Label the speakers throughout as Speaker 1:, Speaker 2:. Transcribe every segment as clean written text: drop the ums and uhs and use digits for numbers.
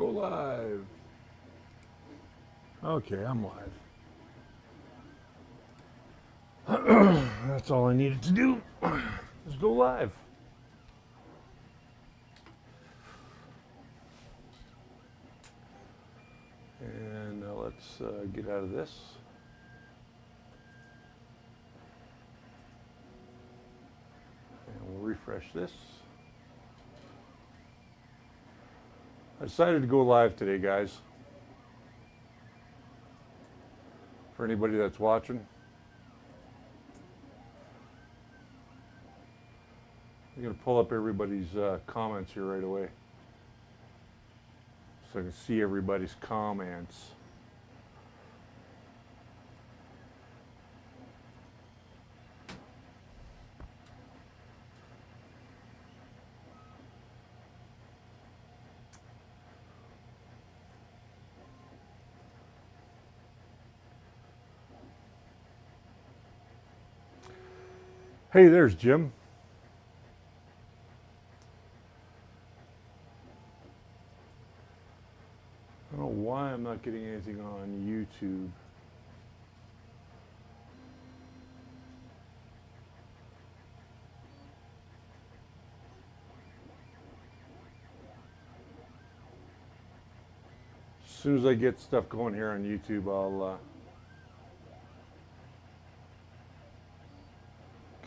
Speaker 1: Go live. Okay, I'm live. That's all I needed to do. Is go live. And let's get out of this. And we'll refresh this. I decided to go live today, guys. For anybody that's watching. I'm going to pull up everybody's comments here right away. So I can see everybody's comments. Hey, there's Jim. I don't know why I'm not getting anything on YouTube. As soon as I get stuff going here on YouTube, I'll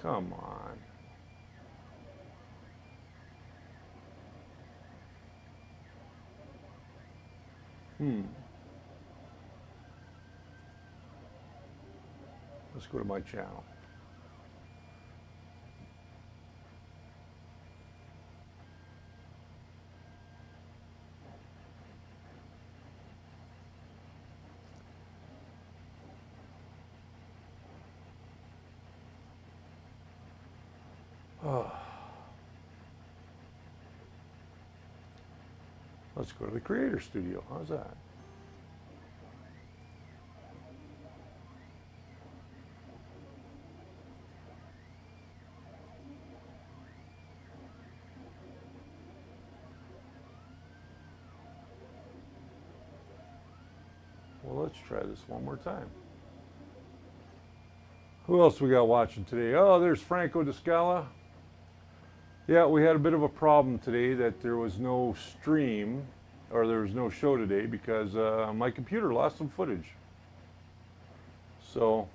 Speaker 1: come on. Let's go to my channel. Oh. Let's go to the Creator Studio. How's that? Well, let's try this one more time. Who else we got watching today? Oh, there's Franco de Scala. Yeah, we had a bit of a problem today that there was no stream, or there was no show today because my computer lost some footage. So,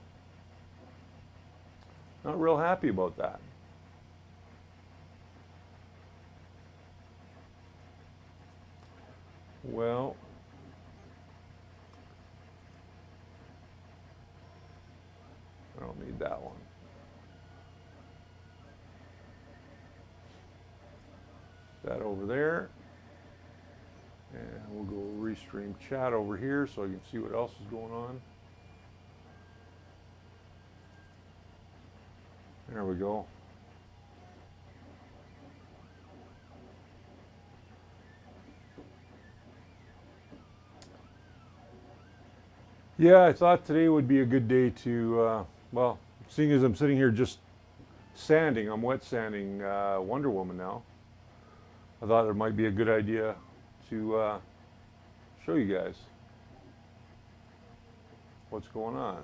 Speaker 1: not real happy about that. Well, I don't need that one. That over there. And we'll go Restream chat over here so I can see what else is going on. There we go. Yeah, I thought today would be a good day to, well, seeing as I'm sitting here just sanding, I'm wet sanding Wonder Woman now. I thought it might be a good idea to show you guys what's going on.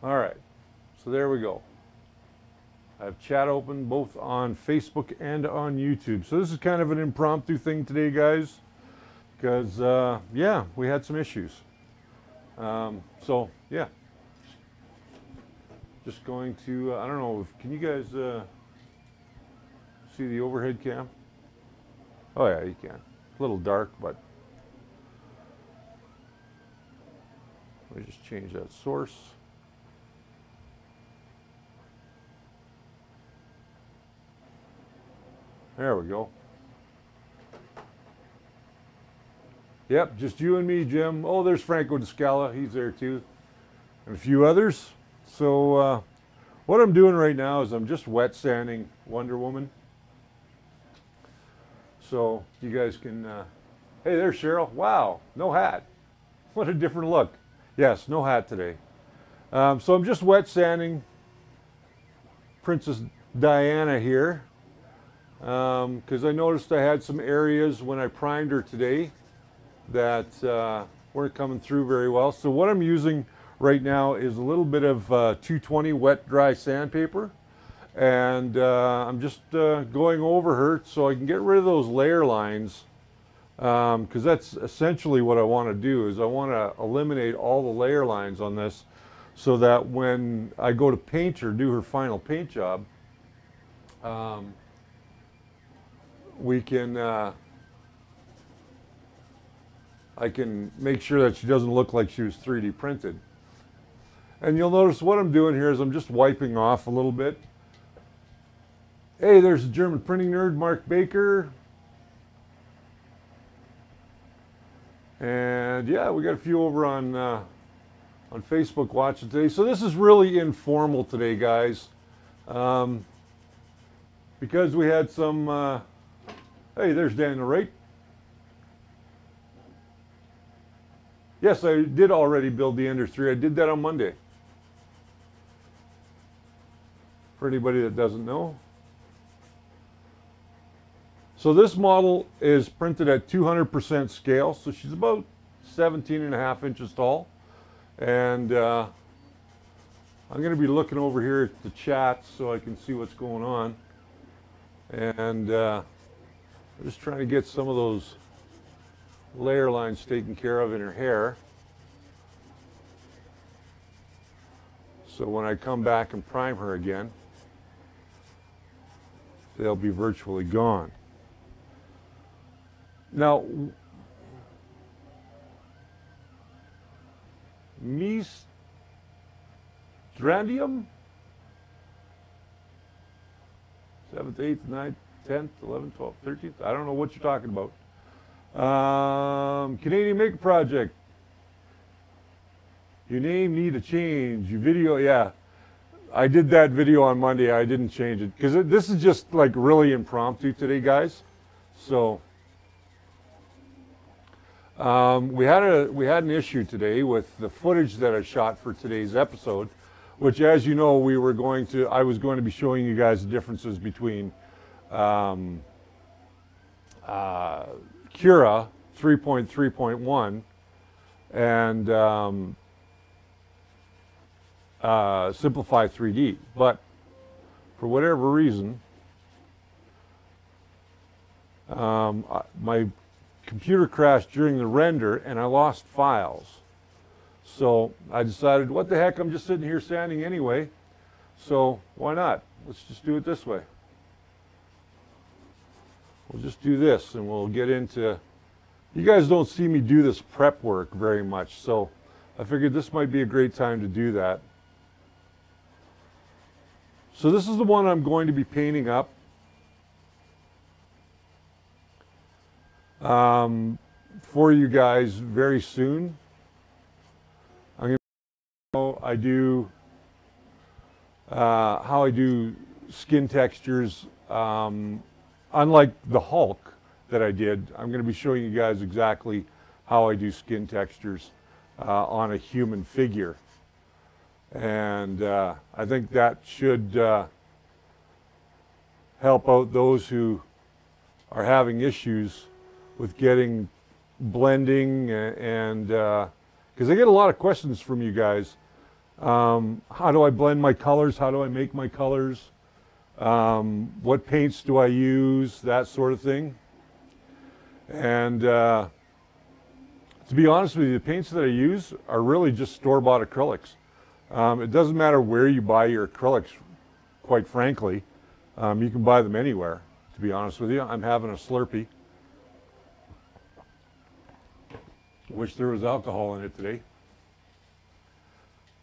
Speaker 1: All right, so there we go. I have chat open both on Facebook and on YouTube. So this is kind of an impromptu thing today, guys, because, yeah, we had some issues. So, yeah. Just going to, I don't know, can you guys see the overhead cam? Oh yeah, you can. A little dark, but let me just change that source. There we go. Yep, just you and me, Jim. Oh, there's Franco de Scala. He's there too. And a few others. So what I'm doing right now is I'm just wet sanding Wonder Woman. So you guys can, hey, there's Cheryl. Wow, no hat. What a different look. Yes, no hat today. So I'm just wet sanding Princess Diana here. because I noticed I had some areas when I primed her today that weren't coming through very well. So what I'm using right now is a little bit of 220 wet dry sandpaper, and I'm just going over her so I can get rid of those layer lines, because that's essentially what I want to do. Is I want to eliminate all the layer lines on this, so that when I go to paint her, do her final paint job, we can I can make sure that she doesn't look like she was 3D printed. And you'll notice what I'm doing here is I'm just wiping off a little bit. Hey, there's a German printing nerd, Mark Baker. And yeah, we got a few over on Facebook watching today. So this is really informal today, guys. Because we had some, hey, there's Daniel Wright. Yes, I did already build the Ender 3. I did that on Monday. For anybody that doesn't know. So this model is printed at 200% scale. So she's about 17.5 inches tall. And I'm going to be looking over here at the chat so I can see what's going on. And I'm just trying to get some of those layer lines taken care of in her hair, so when I come back and prime her again, they'll be virtually gone. Now, Mistrandium, 7th, 8th, 9th, 10th, 11th, 12th, 13th, I don't know what you're talking about. Canadian Maker Project. Your name need a change. Your video, yeah. I did that video on Monday. I didn't change it because this is just like really impromptu today, guys. So we had an issue today with the footage that I shot for today's episode, which, as you know, I was going to be showing you guys the differences between Cura 3.3.1 and Simplify 3D, but for whatever reason, my computer crashed during the render and I lost files. So I decided, what the heck, I'm just sitting here sanding anyway, so why not? Let's just do it this way. We'll just do this and we'll get into, you guys don't see me do this prep work very much, so I figured this might be a great time to do that. So this is the one I'm going to be painting up. For you guys very soon. I'm going to show how I do skin textures. Unlike the Hulk that I did, I'm going to be showing you guys exactly how I do skin textures on a human figure. And I think that should help out those who are having issues with getting blending and because I get a lot of questions from you guys. How do I blend my colors? How do I make my colors? What paints do I use? That sort of thing. And to be honest with you, the paints that I use are really just store-bought acrylics. It doesn't matter where you buy your acrylics, quite frankly. You can buy them anywhere, to be honest with you. I'm having a Slurpee. Wish there was alcohol in it today.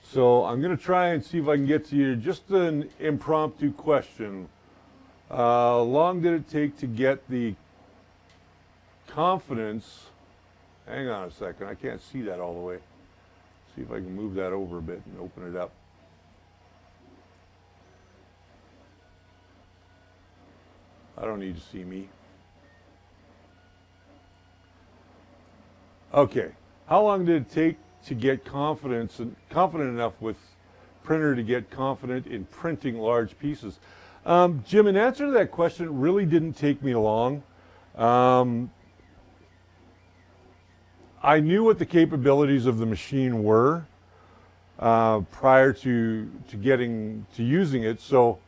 Speaker 1: So I'm going to try and see if I can get to you just an impromptu question. How long did it take to get the confidence? Hang on a second, I can't see that all the way. See if I can move that over a bit and open it up. I don't need to see me. Okay, how long did it take to get confident enough with printer to get confident in printing large pieces? Jim, in answer to that question, it really didn't take me long. I knew what the capabilities of the machine were prior to getting to using it, so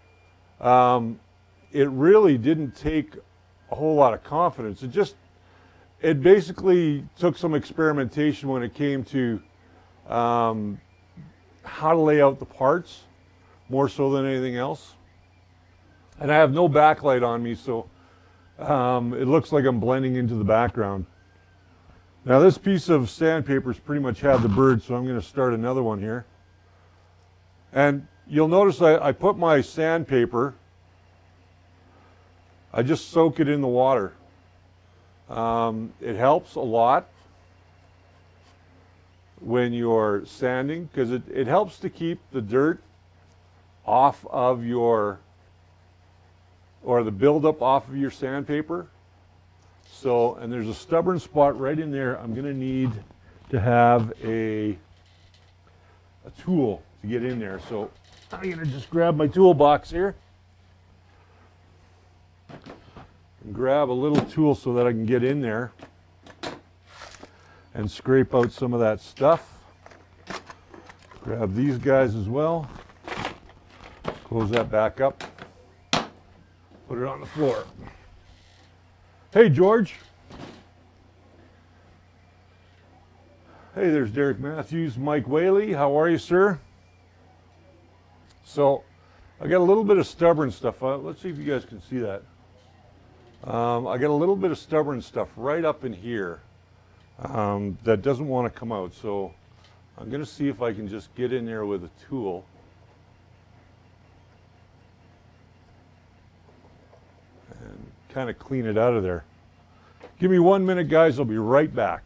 Speaker 1: it really didn't take a whole lot of confidence. It basically took some experimentation when it came to how to lay out the parts, more so than anything else. And I have no backlight on me, so it looks like I'm blending into the background. Now this piece of sandpaper's pretty much had the bird, so I'm going to start another one here. And you'll notice I put my sandpaper, I just soak it in the water. It helps a lot when you're sanding because it helps to keep the dirt off of your, or the buildup off of your sandpaper. So, and there's a stubborn spot right in there. I'm going to need to have a tool to get in there. So I'm going to just grab my toolbox here and grab a little tool so that I can get in there and scrape out some of that stuff. Grab these guys as well. Close that back up. Put it on the floor. Hey, George. Hey, there's Derek Matthews, Mike Whaley. How are you, sir? So, I got a little bit of stubborn stuff. Let's see if you guys can see that. I got a little bit of stubborn stuff right up in here that doesn't want to come out. So, I'm going to see if I can just get in there with a tool. And kind of clean it out of there. Give me 1 minute, guys. I'll be right back.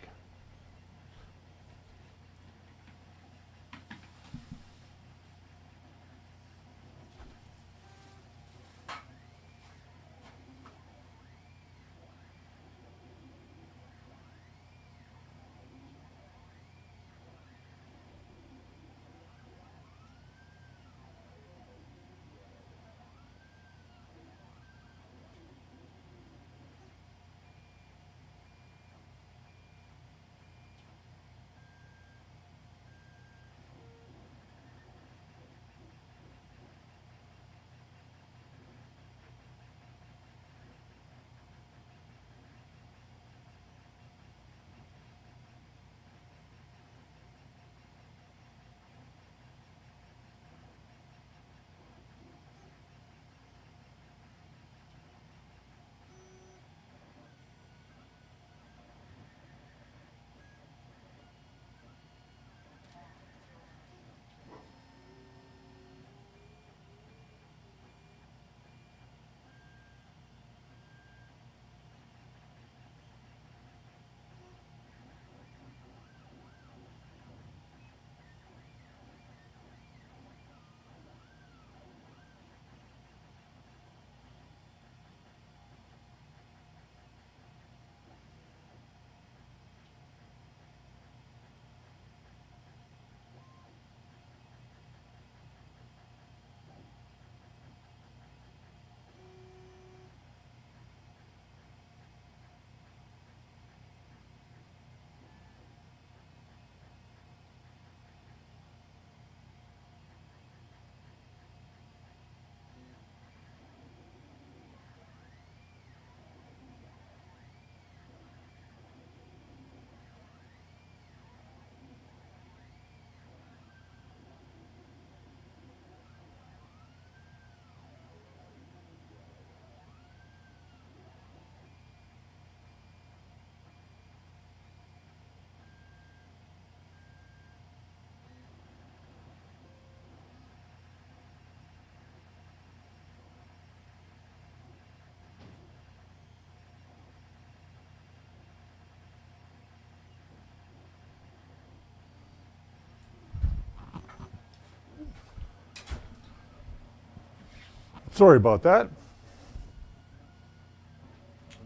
Speaker 1: Sorry about that,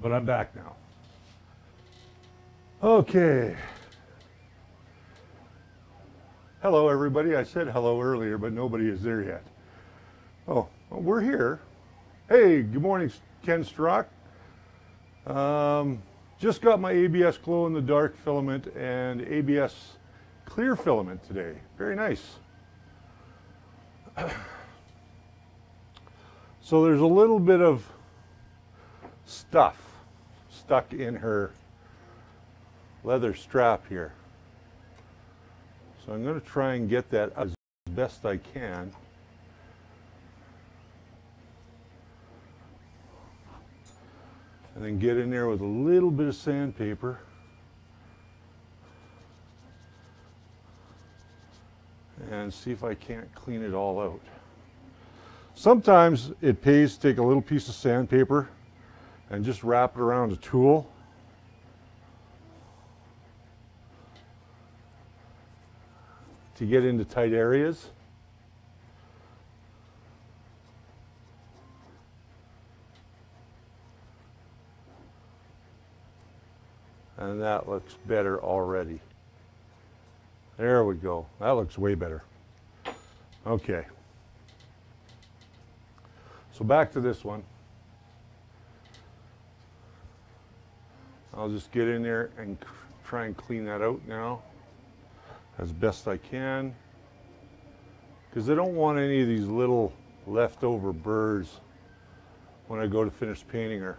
Speaker 1: but I'm back now. Okay. Hello, everybody. I said hello earlier, but nobody is there yet. Oh, well, we're here. Hey, good morning, Ken Strock. Just got my ABS glow in the dark filament and ABS clear filament today. Very nice. So there's a little bit of stuff stuck in her leather strap here. So I'm going to try and get that as best I can. And then get in there with a little bit of sandpaper. And see if I can't clean it all out. Sometimes it pays to take a little piece of sandpaper and just wrap it around a tool. To get into tight areas. And that looks better already. There we go. That looks way better. Okay. So back to this one. I'll just get in there and try and clean that out now as best I can, because I don't want any of these little leftover burrs when I go to finish painting her.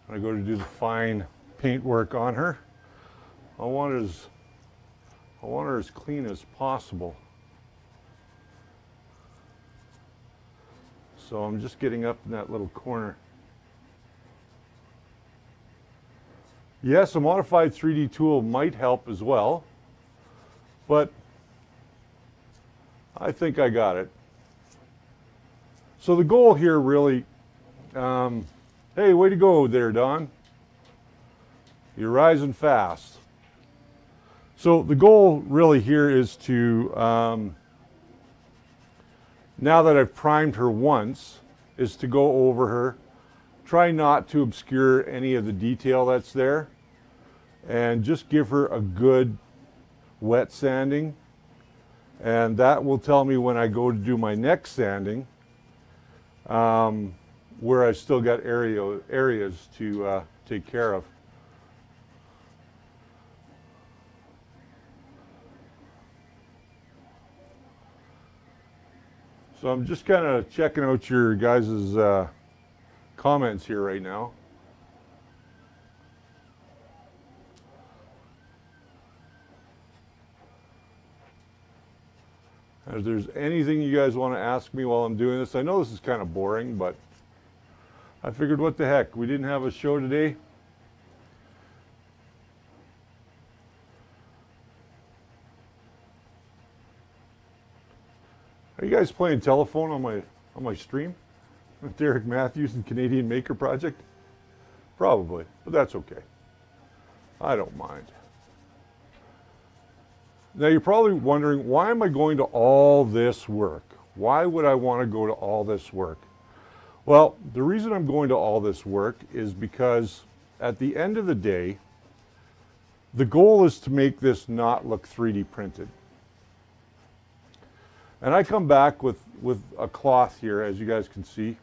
Speaker 1: When I go to do the fine paint work on her, I want her as clean as possible. So I'm just getting up in that little corner. Yes, a modified 3D tool might help as well, but I think I got it. So the goal here really, hey, way to go there, Don. You're rising fast. So the goal really here is to, now that I've primed her once, is to go over her, try not to obscure any of the detail that's there, and just give her a good wet sanding. And that will tell me when I go to do my next sanding, where I've still got areas to take care of. So I'm just kind of checking out your guys' comments here right now. If there's anything you guys want to ask me while I'm doing this, I know this is kind of boring, but I figured what the heck, we didn't have a show today. Are you guys playing telephone on my stream with Derek Matthews and Canadian Maker Project? Probably, but that's okay. I don't mind. Now you're probably wondering, why am I going to all this work? Why would I want to go to all this work? Well, the reason I'm going to all this work is because at the end of the day, the goal is to make this not look 3D printed. And I come back with a cloth here, as you guys can see.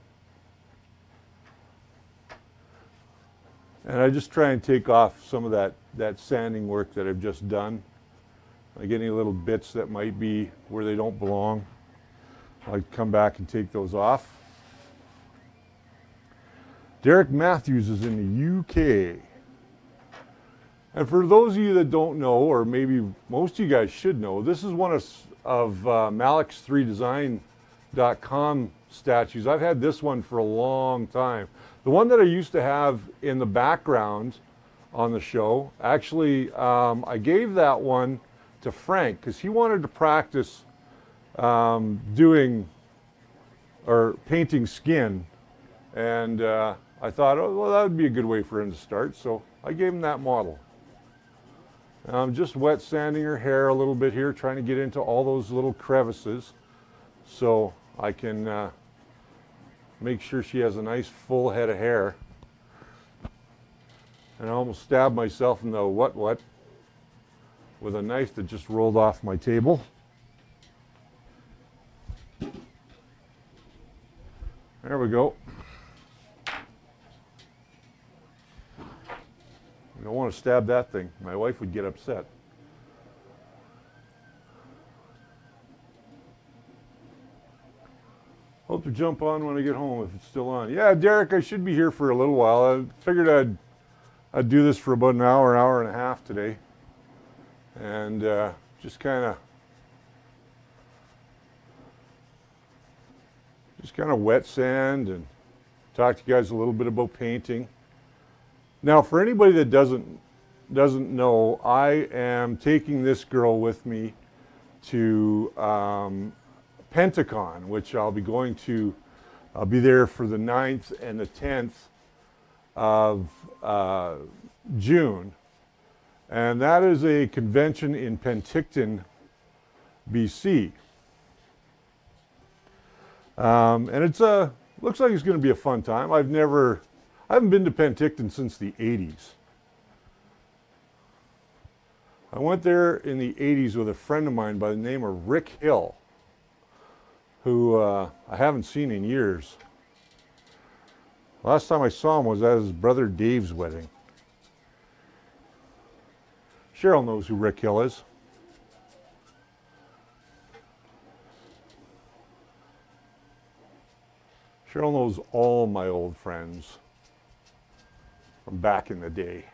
Speaker 1: And I just try and take off some of that sanding work that I've just done. Like any little bits that might be where they don't belong. I come back and take those off. Derek Matthews is in the UK. And for those of you that don't know, or maybe most of you guys should know, this is one of Malex3design.com statues. I've had this one for a long time. The one that I used to have in the background on the show, actually, I gave that one to Frank because he wanted to practice doing or painting skin, and I thought, oh, well, that would be a good way for him to start, so I gave him that model. I'm just wet sanding her hair a little bit here, trying to get into all those little crevices so I can make sure she has a nice full head of hair. And I almost stabbed myself in the what with a knife that just rolled off my table. There we go. I don't want to stab that thing. My wife would get upset. Hope to jump on when I get home if it's still on. Yeah, Derek, I should be here for a little while. I figured I'd do this for about an hour and a half today. And just kind of wet sand and talk to you guys a little bit about painting. Now, for anybody that doesn't know, I am taking this girl with me to Pentacon, which I'll be going to. I'll be there for the 9th and the 10th of June. And that is a convention in Penticton, BC. And it's looks like it's going to be a fun time. I haven't been to Penticton since the 80s. I went there in the 80s with a friend of mine by the name of Rick Hill, who I haven't seen in years. Last time I saw him was at his brother Dave's wedding. Cheryl knows who Rick Hill is. Cheryl knows all my old friends from back in the day.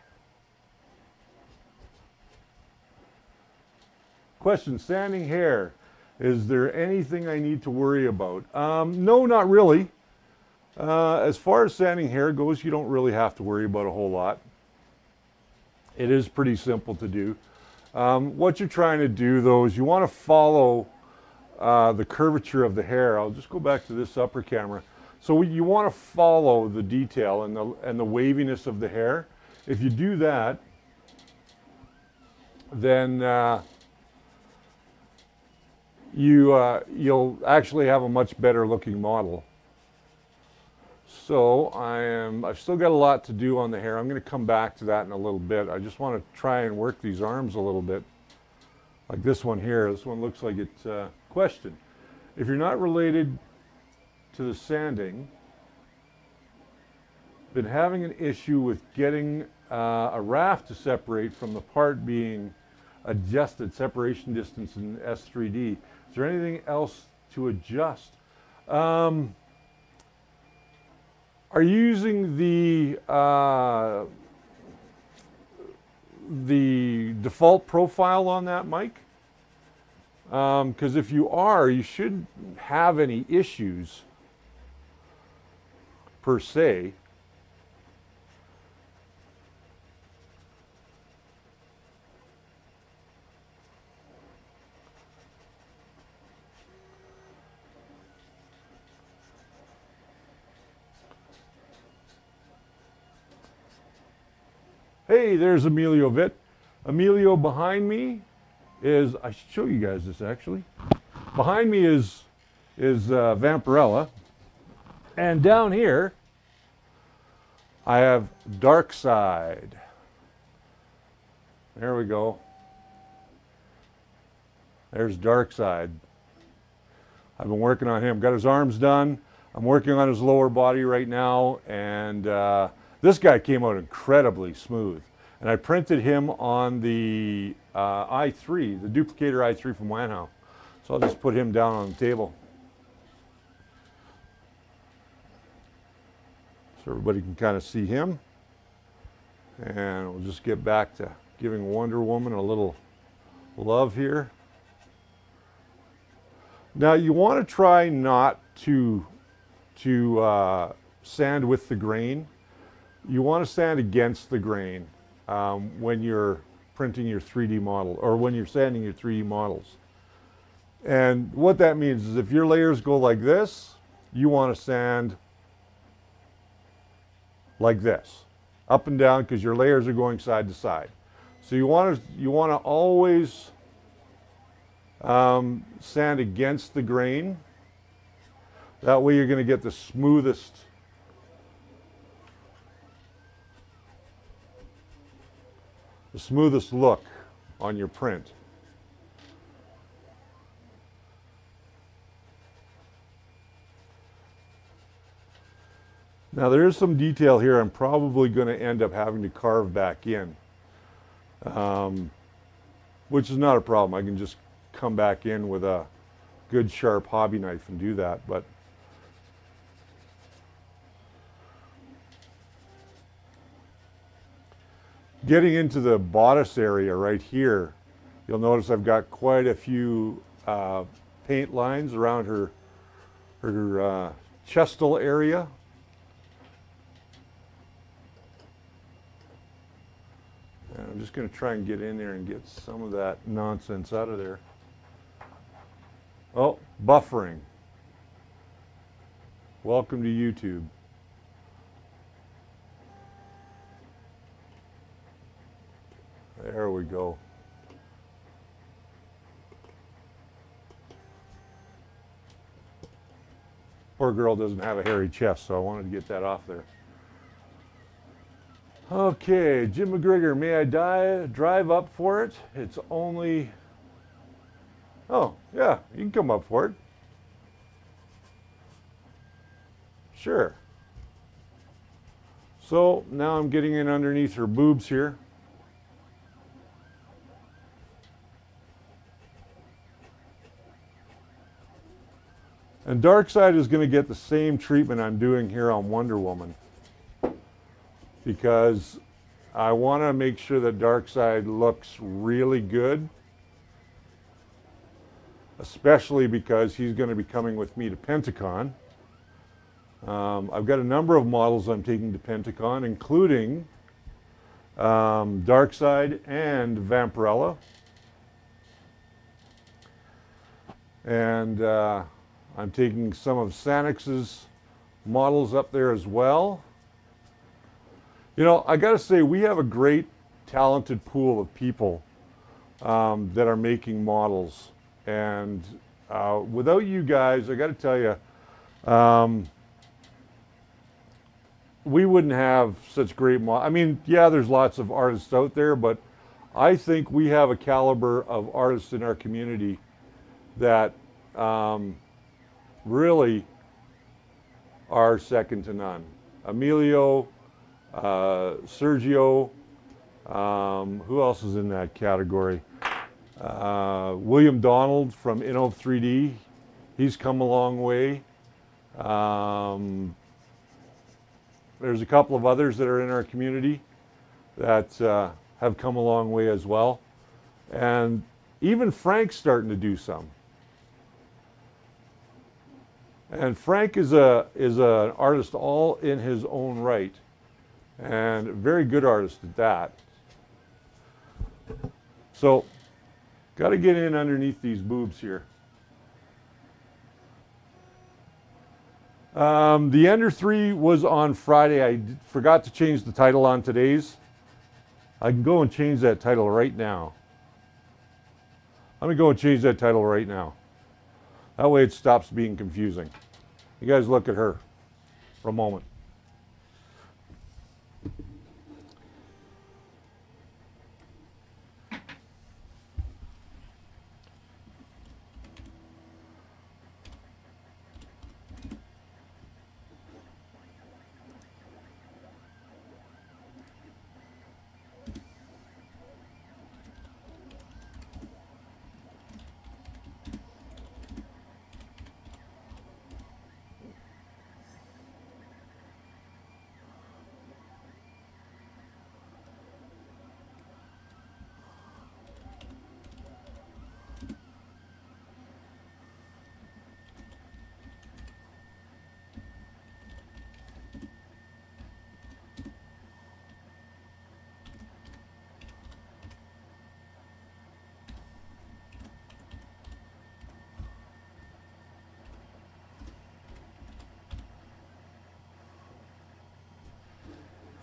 Speaker 1: Question, sanding hair. Is there anything I need to worry about? No, not really. As far as sanding hair goes, you don't really have to worry about a whole lot. It is pretty simple to do. What you're trying to do, though, is you want to follow the curvature of the hair. I'll just go back to this upper camera. So you want to follow the detail and the waviness of the hair. If you do that, then you'll actually have a much better looking model. So I've still got a lot to do on the hair. I'm going to come back to that in a little bit. I just want to try and work these arms a little bit. Like this one here. This one looks like it's question. If you're not related to the sanding, been having an issue with getting a raft to separate from the part being adjusted, separation distance in S3D. Is there anything else to adjust? Are you using the default profile on that mic? Because if you are, you shouldn't have any issues per se. Hey, there's Emilio Vitt. Emilio behind me is, I should show you guys this actually. Behind me is Vampirella. And down here, I have Dark Side. There we go. There's Dark Side. I've been working on him. Got his arms done. I'm working on his lower body right now. And this guy came out incredibly smooth. And I printed him on the i3, the duplicator i3 from Wanhao. So I'll just put him down on the table, so everybody can kind of see him. And we'll just get back to giving Wonder Woman a little love here. Now you want to try not to sand with the grain. You want to sand against the grain when you're printing your 3D model, or when you're sanding your 3D models. And what that means is if your layers go like this, you want to sand like this, up and down, because your layers are going side to side. So you want to always sand against the grain. That way you're going to get the smoothest look on your print. Now there is some detail here I'm probably going to end up having to carve back in, which is not a problem. I can just come back in with a good sharp hobby knife and do that. But getting into the bodice area right here, you'll notice I've got quite a few paint lines around her chestal area. And I'm just going to try and get in there and get some of that nonsense out of there. Oh, buffering. Welcome to YouTube. There we go. Poor girl doesn't have a hairy chest, so I wanted to get that off there. Okay, Jim McGregor, may I drive up for it? It's only... Oh, yeah, you can come up for it. Sure. So now I'm getting in underneath her boobs here. And Darkside is going to get the same treatment I'm doing here on Wonder Woman, because I want to make sure that Darkside looks really good, especially because he's going to be coming with me to Pentacon. I've got a number of models I'm taking to Pentacon, including Darkside and Vampirella. And I'm taking some of Sanix's models up there as well. You know, I got to say, we have a great, talented pool of people that are making models. And without you guys, I got to tell you, we wouldn't have such great models. I mean, yeah, there's lots of artists out there, but I think we have a caliber of artists in our community that really are second to none. Emilio, Sergio, who else is in that category? William Donald from Inno 3D, he's come a long way. There's a couple of others that are in our community that have come a long way as well. And even Frank's starting to do some. And Frank is an artist all in his own right, and a very good artist at that. So, got to get in underneath these boobs here. The Ender 3 was on Friday. I forgot to change the title on today's. I can go and change that title right now. Let me go and change that title right now. That way it stops being confusing. You guys look at her for a moment.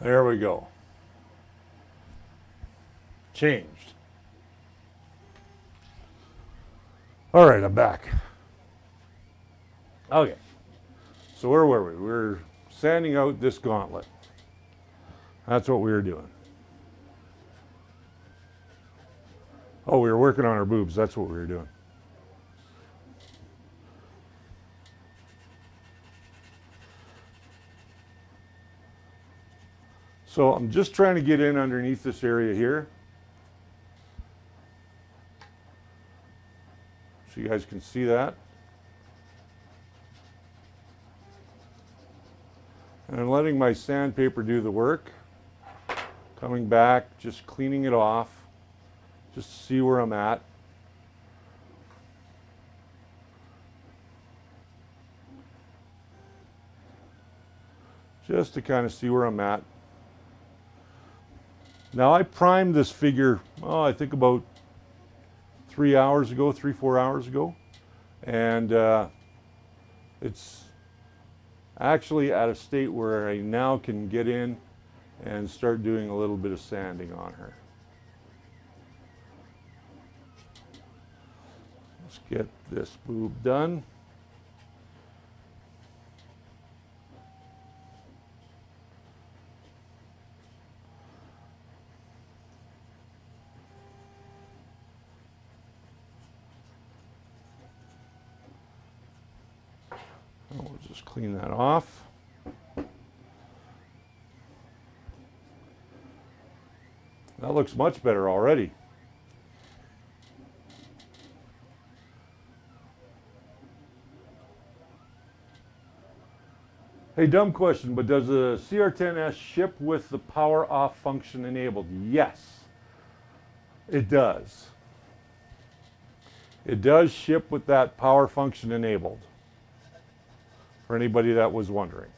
Speaker 1: There we go. Changed. All right, I'm back. Okay. So where were we? We were sanding out this gauntlet. That's what we were doing. Oh, we were working on our boobs. That's what we were doing. So I'm just trying to get in underneath this area here, so you guys can see that. And I'm letting my sandpaper do the work. Coming back, just cleaning it off, just to see where I'm at. Just to kind of see where I'm at. Now I primed this figure, I think about 3 hours ago, 3-4 hours ago. And it's actually at a state where I now can get in and start doing a little bit of sanding on her. Let's get this boob done. We'll just clean that off. That looks much better already. Hey, dumb question, but does the CR10S ship with the power off function enabled? Yes, it does. It does ship with that power function enabled. For anybody that was wondering.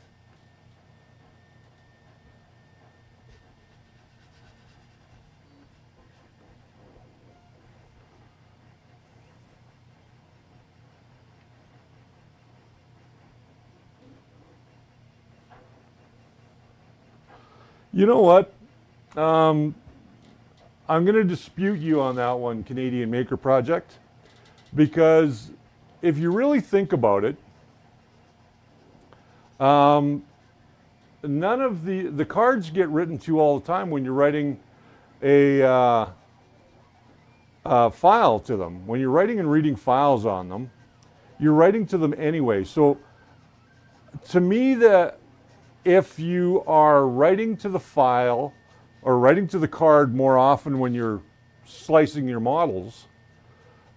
Speaker 1: You know what? I'm going to dispute you on that one, Canadian Maker Project, because if you really think about it, none of the cards get written to all the time when you're writing a file to them. When you're writing and reading files on them, you're writing to them anyway. So to me, if you are writing to the file or writing to the card more often when you're slicing your models,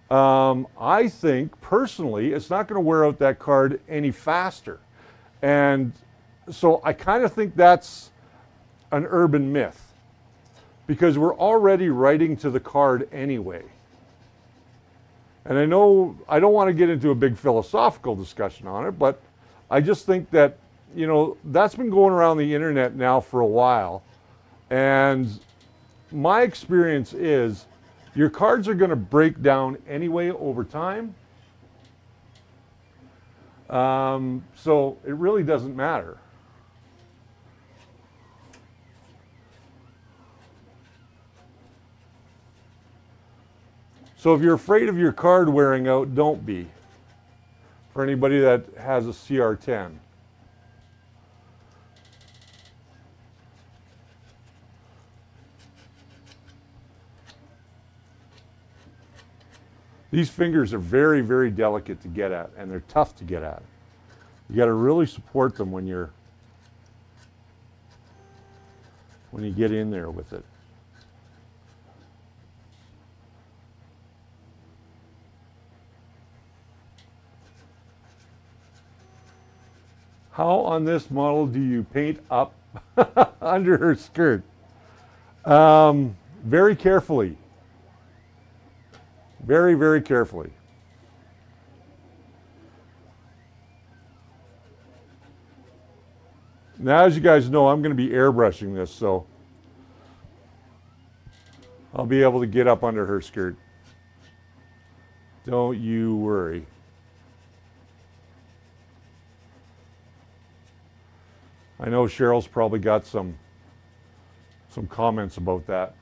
Speaker 1: I think personally it's not going to wear out that card any faster. And so I kind of think that's an urban myth, because we're already writing to the card anyway. And I know I don't want to get into a big philosophical discussion on it, but I just think that, you know, that's been going around the internet now for a while. And my experience is your cards are going to break down anyway over time. So it really doesn't matter. So if you're afraid of your card wearing out, don't be. For anybody that has a CR10. These fingers are very, very delicate to get at, and they're tough to get at. You got to really support them when you get in there with it. How on this model do you paint up under her skirt? Very carefully. Very, very carefully. Now, as you guys know, I'm going to be airbrushing this, so I'll be able to get up under her skirt. Don't you worry. I know Cheryl's probably got some comments about that.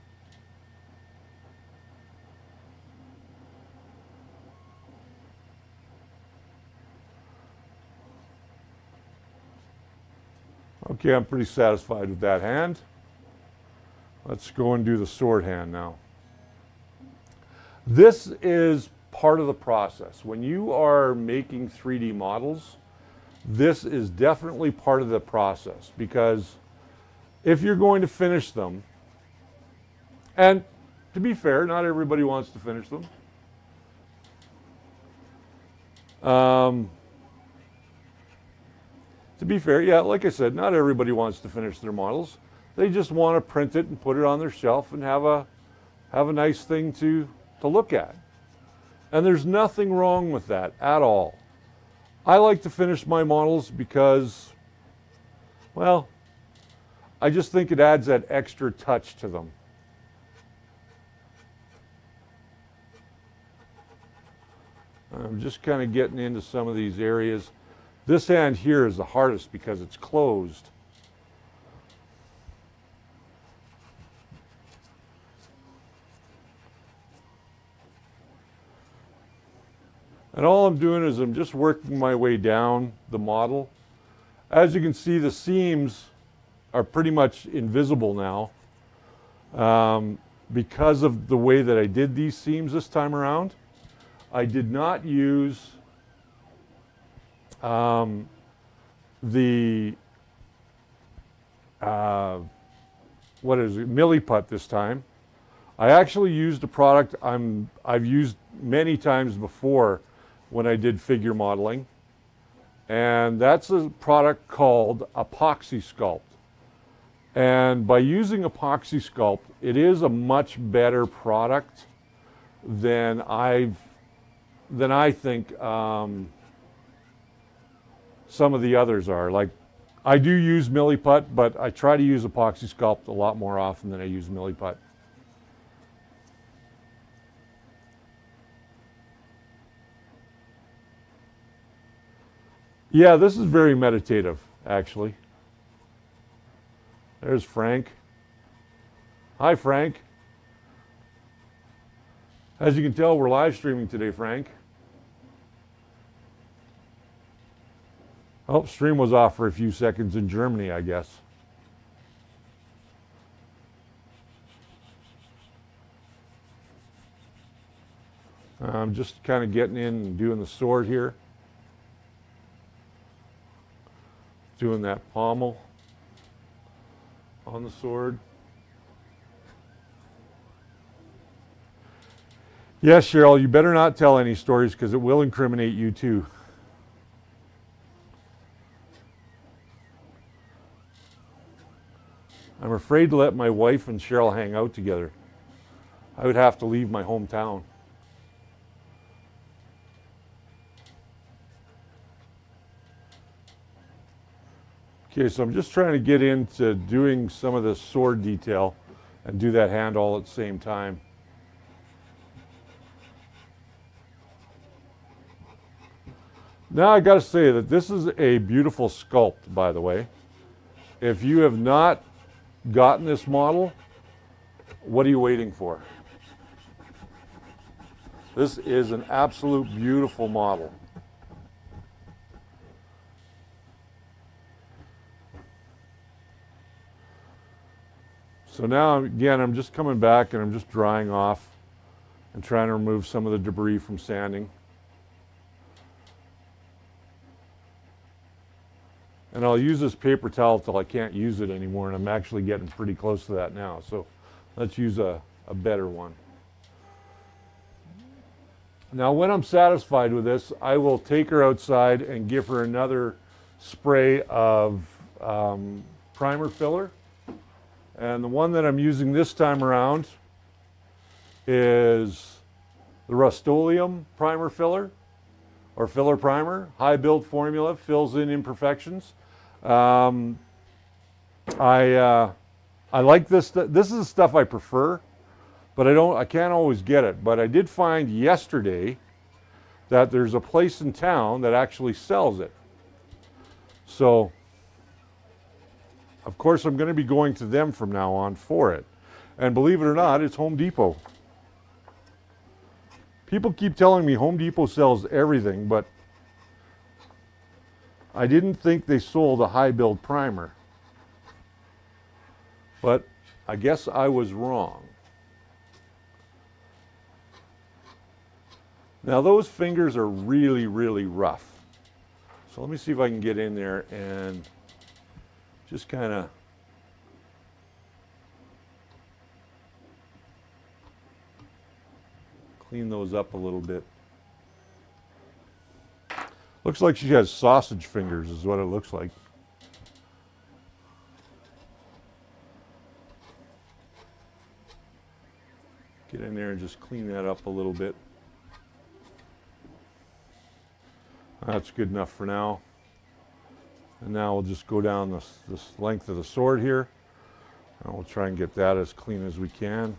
Speaker 1: Okay, I'm pretty satisfied with that hand. Let's go and do the sword hand now. This is part of the process. When you are making 3D models, this is definitely part of the process, because if you're going to finish them, and to be fair, not everybody wants to finish them. To be fair, yeah, like I said, not everybody wants to finish their models. They just want to print it and put it on their shelf and have a nice thing to look at. And there's nothing wrong with that at all. I like to finish my models because, well, I just think it adds that extra touch to them. I'm just kind of getting into some of these areas. This hand here is the hardest because it's closed. And all I'm doing is I'm just working my way down the model. As you can see, the seams are pretty much invisible now because of the way that I did these seams this time around. I did not use Milliput this time. I actually used a product I've used many times before when I did figure modeling, and that's a product called Epoxy Sculpt. And by using Epoxy Sculpt, it is a much better product than I think some of the others are. Like, I do use Milliput, but I try to use Epoxy Sculpt a lot more often than I use Milliput. Yeah, this is very meditative, actually. There's Frank. Hi, Frank. As you can tell, we're live streaming today, Frank. Oh, stream was off for a few seconds in Germany, I guess. I'm just kind of getting in and doing the sword here. Doing that pommel on the sword. Yes, Cheryl, you better not tell any stories because it will incriminate you too. I'm afraid to let my wife and Cheryl hang out together. I would have to leave my hometown. Okay, so I'm just trying to get into doing some of this sword detail and do that hand all at the same time. Now I got to say that this is a beautiful sculpt, by the way. If you have not gotten this model, what are you waiting for? This is an absolute beautiful model. So now, again, I'm just coming back and I'm just drying off and trying to remove some of the debris from sanding. And I'll use this paper towel till I can't use it anymore, and I'm actually getting pretty close to that now. So let's use a better one. Now, when I'm satisfied with this, I will take her outside and give her another spray of primer filler. And the one that I'm using this time around is the Rust-Oleum primer filler, or filler primer. High build formula, fills in imperfections. I like this. This is the stuff I prefer, but I can't always get it. But I did find yesterday that there's a place in town that actually sells it. So, of course, I'm going to be going to them from now on for it. And believe it or not, it's Home Depot. People keep telling me Home Depot sells everything, but I didn't think they sold a high build primer. But I guess I was wrong. Now those fingers are really, really rough. So let me see if I can get in there and just kind of clean those up a little bit. Looks like she has sausage fingers is what it looks like. Get in there and just clean that up a little bit. That's good enough for now. And now we'll just go down this length of the sword here. And we'll try and get that as clean as we can.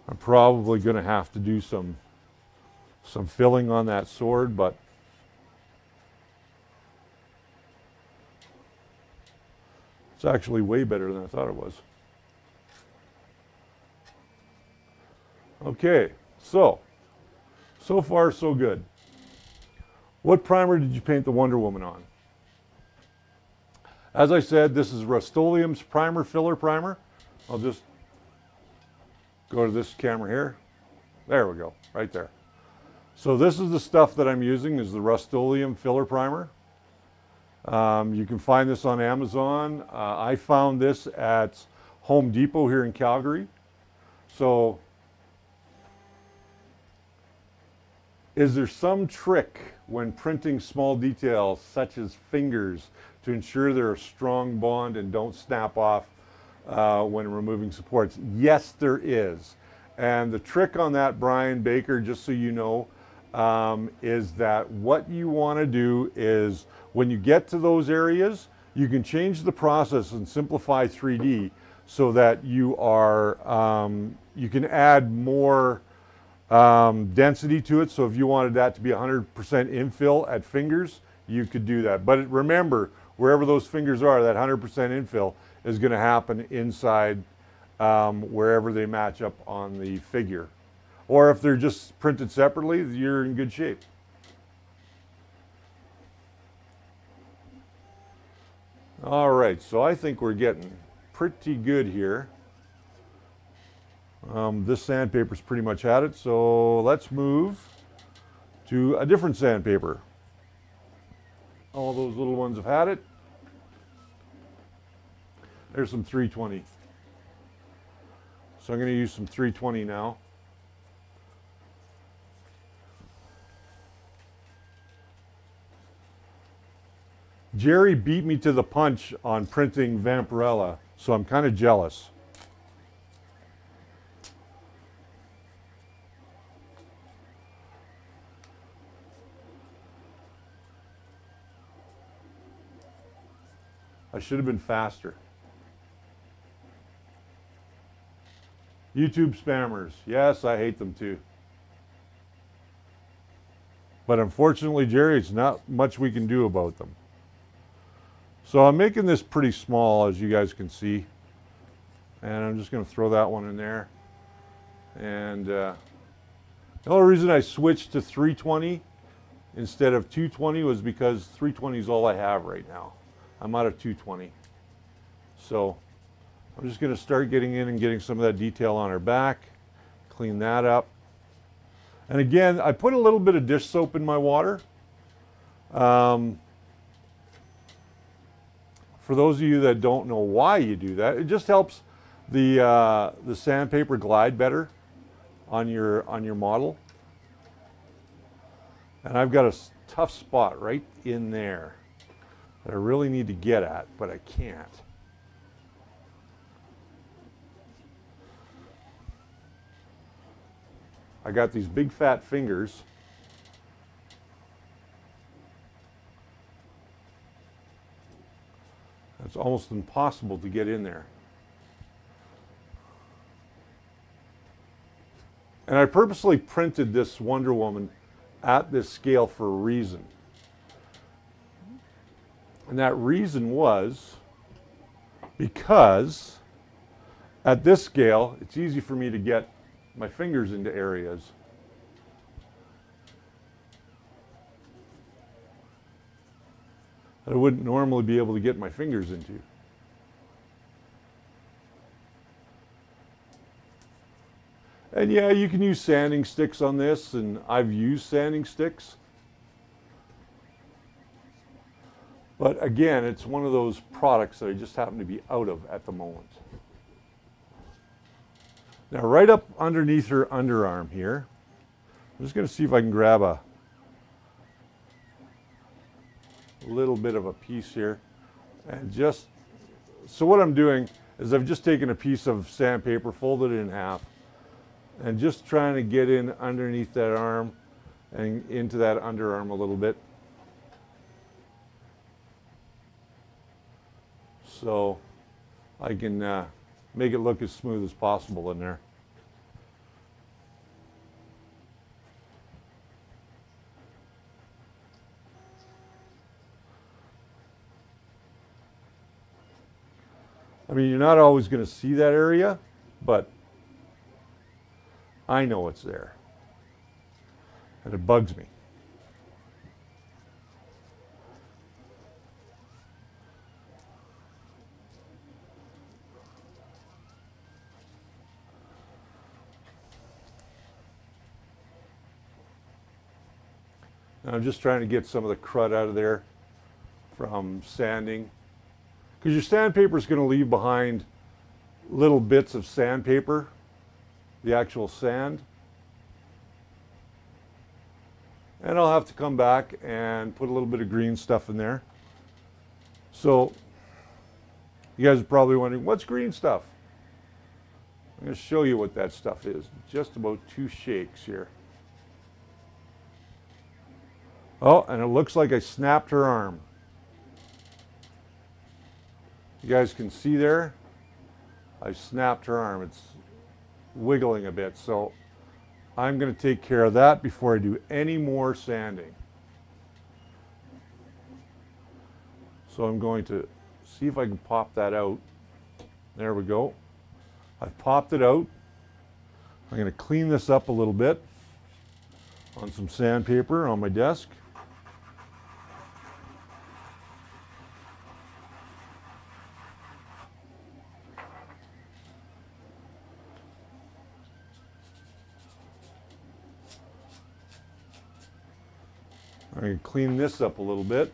Speaker 1: I'm probably going to have to do some filling on that sword, but it's actually way better than I thought it was. Okay, so far so good. What primer did you paint the Wonder Woman on? As I said, this is Rust-Oleum's Primer Filler Primer. I'll just go to this camera here. There we go, right there. So this is the stuff that I'm using, is the Rust-Oleum Filler Primer. You can find this on Amazon. I found this at Home Depot here in Calgary. So, is there some trick when printing small details such as fingers to ensure they're a strong bond and don't snap off when removing supports? Yes, there is. And the trick on that, Brian Baker, just so you know, is that what you want to do is when you get to those areas, you can change the process and simplify 3D so that you are, you can add more density to it. So if you wanted that to be 100% infill at fingers, you could do that. But remember, wherever those fingers are, that 100% infill is going to happen inside wherever they match up on the figure. Or if they're just printed separately, you're in good shape. All right, so I think we're getting pretty good here. This sandpaper's pretty much had it, so let's move to a different sandpaper. All those little ones have had it. There's some 320. So I'm going to use some 320 now. Jerry beat me to the punch on printing Vampirella, so I'm kind of jealous. I should have been faster. YouTube spammers. Yes, I hate them too. But unfortunately, Jerry, it's not much we can do about them. So I'm making this pretty small, as you guys can see. And I'm just going to throw that one in there. And the only reason I switched to 320 instead of 220 was because 320 is all I have right now. I'm out of 220. So I'm just going to start getting in and getting some of that detail on her back. Clean that up. And again, I put a little bit of dish soap in my water. For those of you that don't know why you do that, it just helps the sandpaper glide better on your model. And I've got a tough spot right in there that I really need to get at, but I can't. I got these big fat fingers. It's almost impossible to get in there. And I purposely printed this Wonder Woman at this scale for a reason. And that reason was because at this scale, it's easy for me to get my fingers into areas. That I wouldn't normally be able to get my fingers into. And yeah, you can use sanding sticks on this, and I've used sanding sticks. But again, it's one of those products that I just happen to be out of at the moment. Now right up underneath her underarm here, I'm just going to see if I can grab a little bit of a piece here. And just, so what I'm doing is I've just taken a piece of sandpaper, folded it in half, and just trying to get in underneath that arm and into that underarm a little bit. So I can make it look as smooth as possible in there. I mean, you're not always going to see that area, but I know it's there. And it bugs me. Now I'm just trying to get some of the crud out of there from sanding. Because your sandpaper is going to leave behind little bits of sandpaper, the actual sand. And I'll have to come back and put a little bit of green stuff in there. So you guys are probably wondering, what's green stuff? I'm going to show you what that stuff is. Just about 2 shakes here. Oh, and it looks like I snapped her arm. You guys can see there, I snapped her arm. It's wiggling a bit. So I'm going to take care of that before I do any more sanding. So I'm going to see if I can pop that out. There we go. I've popped it out. I'm going to clean this up a little bit on some sandpaper on my desk. I'm going to clean this up a little bit.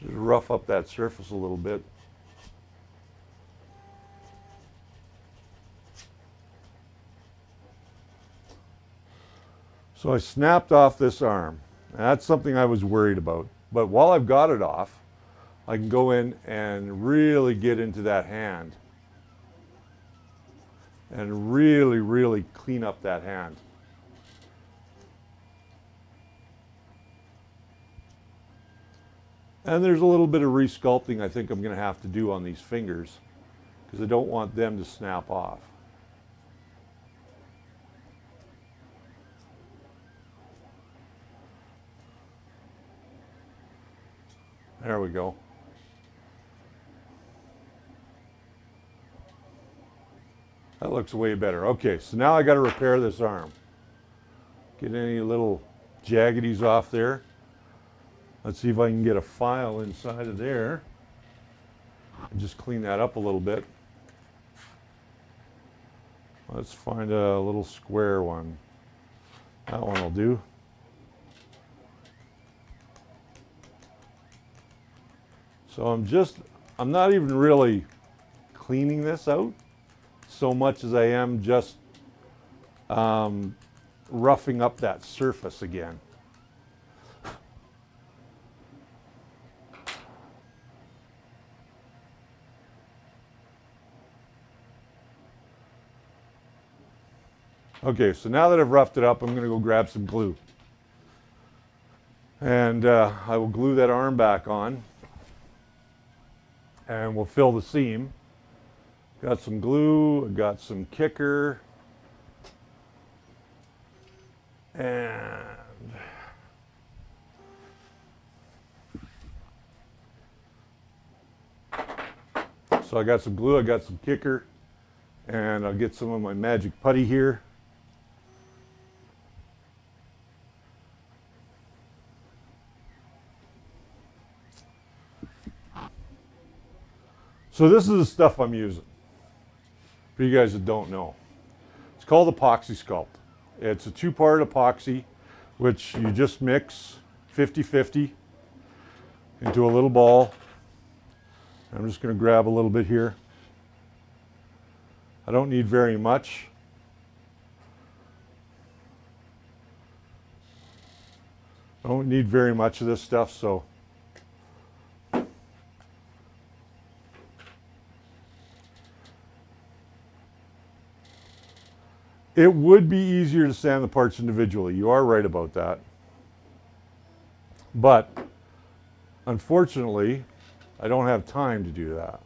Speaker 1: Just rough up that surface a little bit. So I snapped off this arm. That's something I was worried about. But while I've got it off, I can go in and really get into that hand. And really, really clean up that hand. And there's a little bit of resculpting I think I'm going to have to do on these fingers because I don't want them to snap off. There we go. That looks way better. Okay, so now I got to repair this arm. Get any little jaggedies off there. Let's see if I can get a file inside of there. And just clean that up a little bit. Let's find a little square one. That one will do. So I'm not even really cleaning this out so much as I am just roughing up that surface again. Okay, so now that I've roughed it up, I'm going to go grab some glue. And I will glue that arm back on. And we'll fill the seam. Got some glue, got some kicker. And so I got some glue, I got some kicker, and I'll get some of my magic putty here. So this is the stuff I'm using, for you guys that don't know. It's called Epoxy Sculpt. It's a two-part epoxy, which you just mix 50-50 into a little ball. I'm just going to grab a little bit here. I don't need very much. I don't need very much of this stuff, so it would be easier to sand the parts individually. You are right about that. But unfortunately, I don't have time to do that.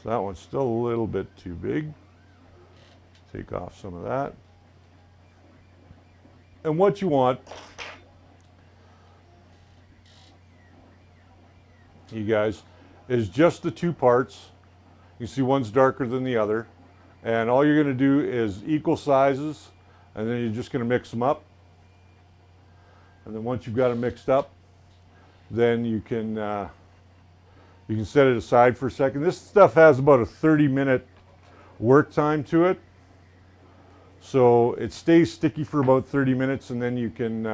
Speaker 1: So that one's still a little bit too big. Take off some of that. And what you want, you guys, is just the two parts. You see one's darker than the other. And all you're going to do is equal sizes, and then you're just going to mix them up. And then once you've got them mixed up, then you can set it aside for a second. This stuff has about a 30-minute work time to it. So it stays sticky for about 30 minutes, and then you can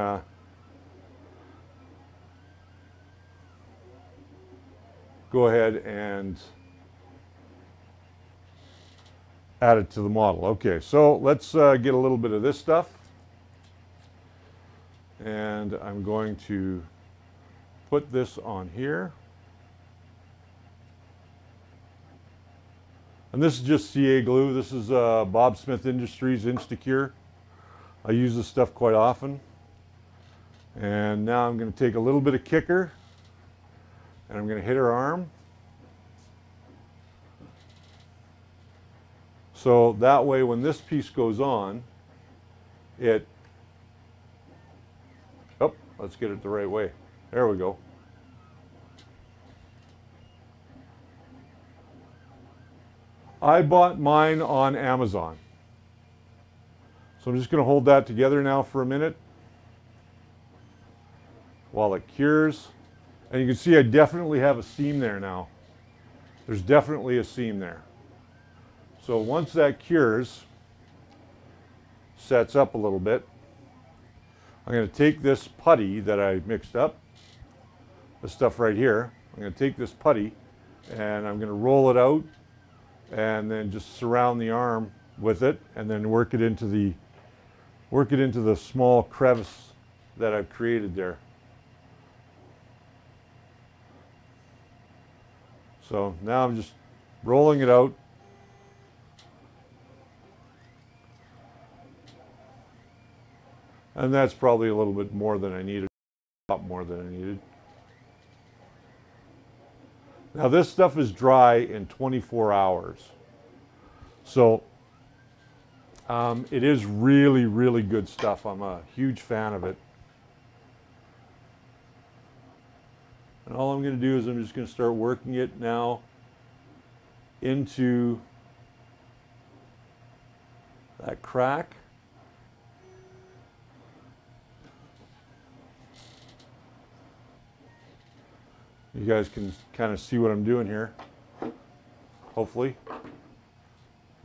Speaker 1: go ahead and add it to the model. Okay, so let's get a little bit of this stuff. And I'm going to put this on here. And this is just CA glue. This is Bob Smith Industries Instacure. I use this stuff quite often. And now I'm going to take a little bit of kicker, and I'm going to hit her arm. So that way when this piece goes on, oh, let's get it the right way. There we go. I bought mine on Amazon. So I'm just going to hold that together now for a minute while it cures. And you can see I definitely have a seam there now. There's definitely a seam there. So once that cures, sets up a little bit, I'm going to take this putty that I mixed up, this stuff right here. I'm going to take this putty and I'm going to roll it out and then just surround the arm with it, and then work it into the small crevice that I've created there. So now I'm just rolling it out. And that's probably a little bit more than I needed, a lot more than I needed. Now this stuff is dry in 24 hours. So it is really, really good stuff. I'm a huge fan of it. And all I'm going to do is I'm just going to start working it now into that crack. You guys can kind of see what I'm doing here, hopefully,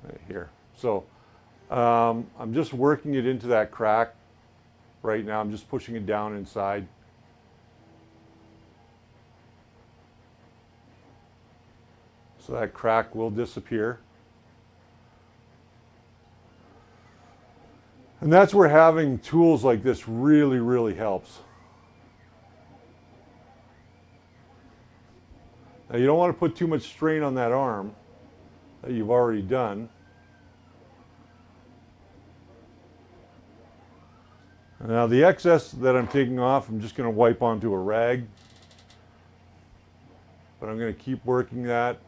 Speaker 1: right here. So I'm just working it into that crack right now. I'm just pushing it down inside. So that crack will disappear. And that's where having tools like this really, really helps. Now you don't want to put too much strain on that arm that you've already done. Now the excess that I'm taking off, I'm just going to wipe onto a rag. But I'm going to keep working that.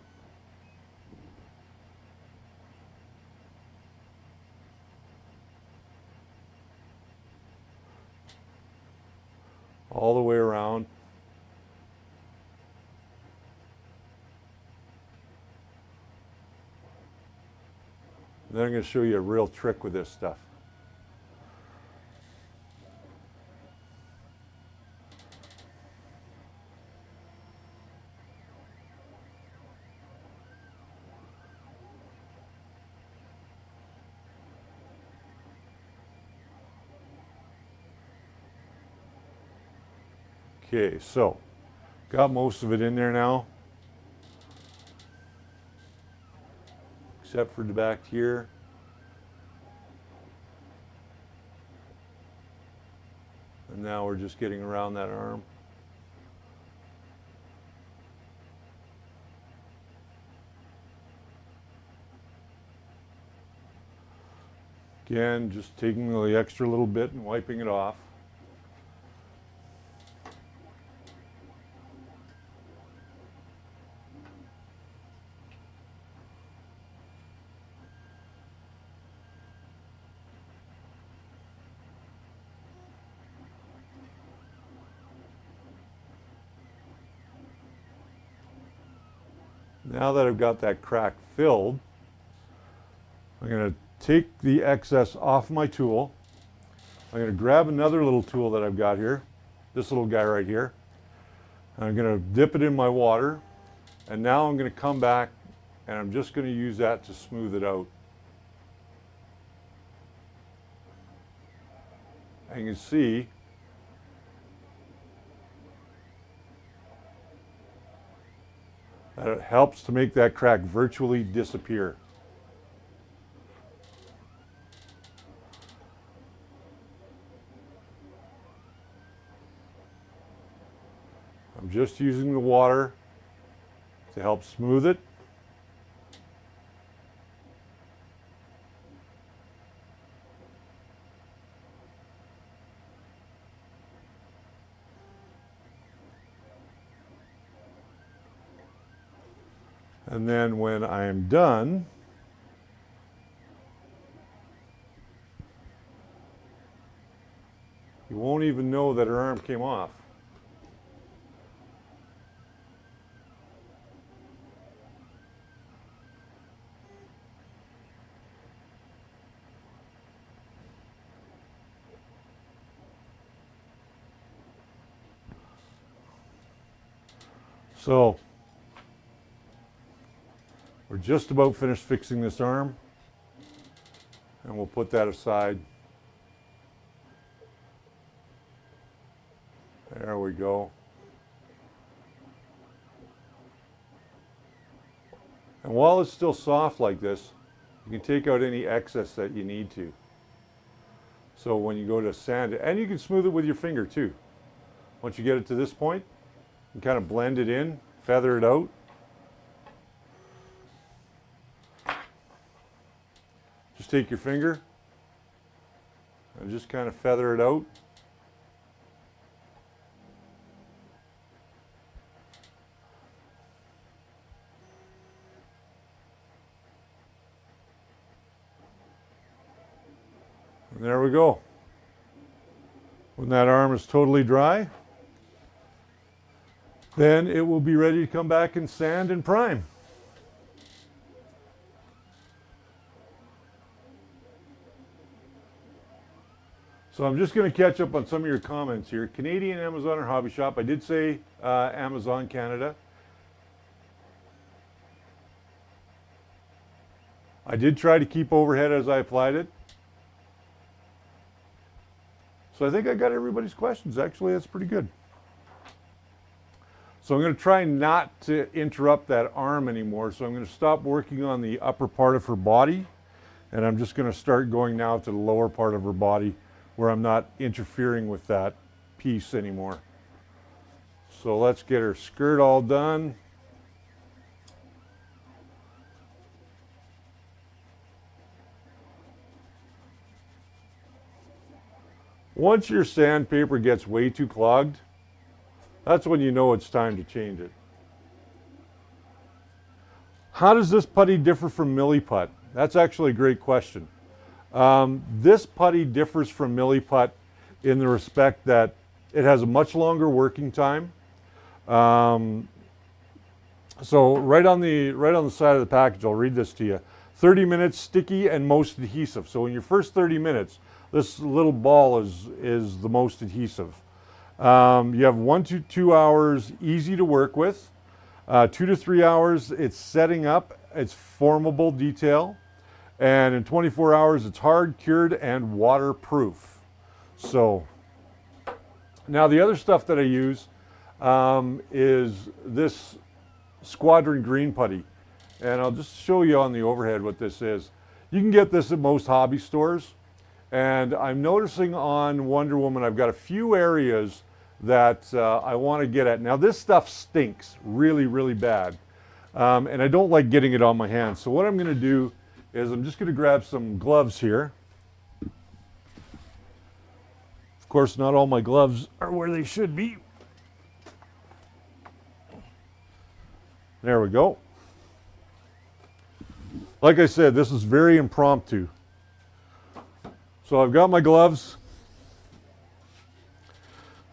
Speaker 1: All the way around. And then I'm going to show you a real trick with this stuff. Okay, so got most of it in there now, except for the back here. And now we're just getting around that arm. Again, just taking the extra little bit and wiping it off. Now that I've got that crack filled, I'm going to take the excess off my tool. I'm going to grab another little tool that I've got here, this little guy right here. I'm going to dip it in my water, and now I'm going to come back and I'm just going to use that to smooth it out. And you can see that it helps to make that crack virtually disappear. I'm just using the water to help smooth it. And then when I am done, you won't even know that her arm came off. So we're just about finished fixing this arm, and we'll put that aside. There we go. And while it's still soft like this, you can take out any excess that you need to. So when you go to sand it, and you can smooth it with your finger too. Once you get it to this point, you can kind of blend it in, feather it out. Just take your finger and just kind of feather it out. And there we go. When that arm is totally dry, then it will be ready to come back and sand and prime. So I'm just going to catch up on some of your comments here. Canadian, Amazon, or Hobby Shop. I did say Amazon Canada. I did try to keep overhead as I applied it. So I think I got everybody's questions. Actually, that's pretty good. So I'm going to try not to interrupt that arm anymore. So I'm going to stop working on the upper part of her body. And I'm just going to start going now to the lower part of her body, where I'm not interfering with that piece anymore. So let's get her skirt all done. Once your sandpaper gets way too clogged, that's when you know it's time to change it. How does this putty differ from Milliput? That's actually a great question. This putty differs from Milliput in the respect that it has a much longer working time. So right on the side of the package, I'll read this to you. 30 minutes sticky and most adhesive. So in your first 30 minutes, this little ball is the most adhesive. You have 1 to 2 hours easy to work with. 2 to 3 hours it's setting up, it's formable detail. And in 24 hours it's hard, cured, and waterproof. So now the other stuff that I use is this Squadron Green putty. And I'll just show you on the overhead what this is. You can get this at most hobby stores. And I'm noticing on Wonder Woman, I've got a few areas that I want to get at. Now this stuff stinks really, really bad. And I don't like getting it on my hands. So what I'm going to do is I'm just going to grab some gloves here. Of course, not all my gloves are where they should be. There we go. Like I said, this is very impromptu. So I've got my gloves.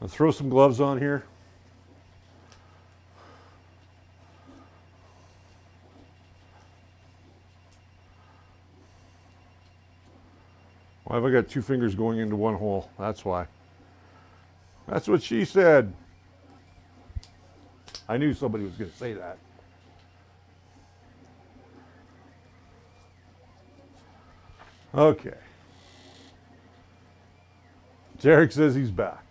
Speaker 1: I'll throw some gloves on here. Why have I got two fingers going into one hole? That's why. That's what she said. I knew somebody was going to say that. Okay. Derek says he's back.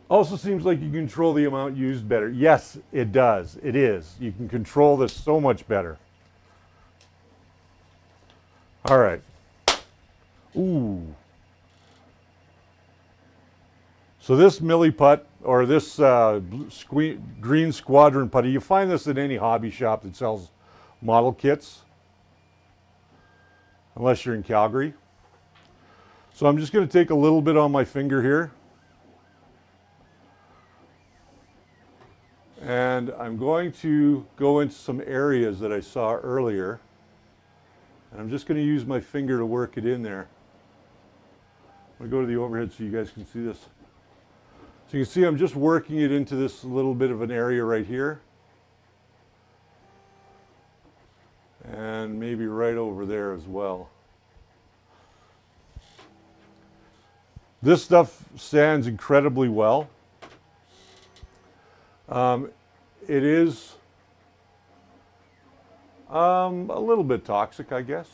Speaker 1: Also seems like you control the amount used better. Yes, it does. It is. You can control this so much better. All right. Ooh. So this Milliput, or this green Squadron putty, you find this at any hobby shop that sells model kits, unless you're in Calgary. So I'm just going to take a little bit on my finger here. And I'm going to go into some areas that I saw earlier. And I'm just going to use my finger to work it in there. I'm going to go to the overhead so you guys can see this. So you can see I'm just working it into this little bit of an area right here. And maybe right over there as well. This stuff sands incredibly well. It is a little bit toxic, I guess.